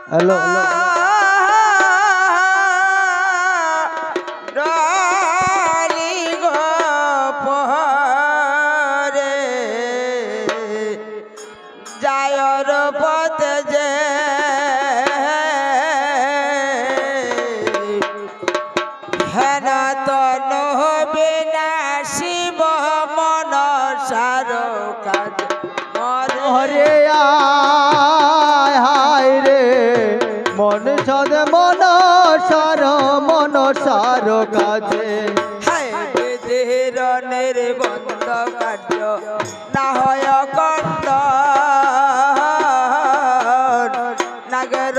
hello ডালি গো পরে যায়র পথে যে হেন তন বিনা শিব মন সার কাজ হরে আয় হায় রে মন সদ মন সার কাজে হায় বন্ধ কার্য না হয় কণ্ড নাগের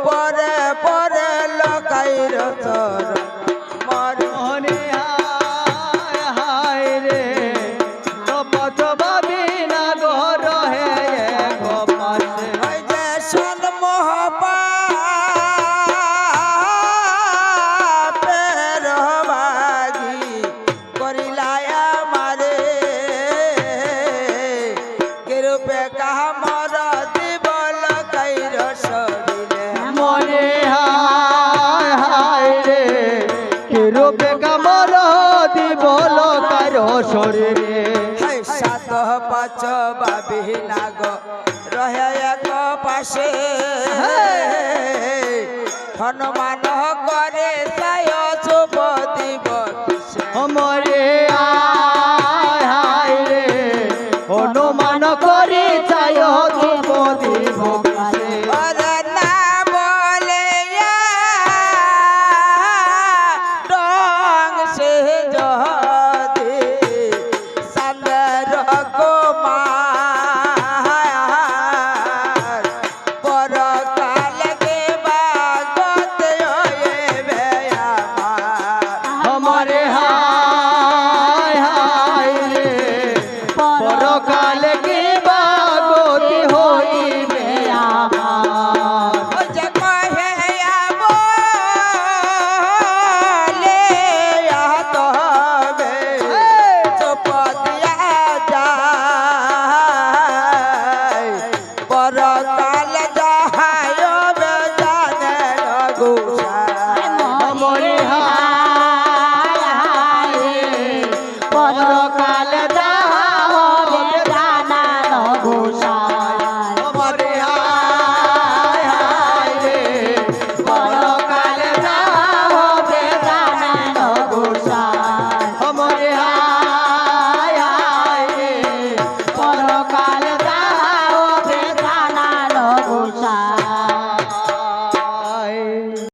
পরে পরে লকাইর চর হরে আয় হায় রে পথ ভাবি না ঘর হে গোপাশে যে সন মহাপাপের ভাগি করিলায় আমারে কিরূপে কামর দিব লকাইর শরীরে মনে হায় হায় রে কিরূপে কামর দিব লকার শরীরে সাত পাঁচ বাবি নাগ রহে এক পাশে হনুমান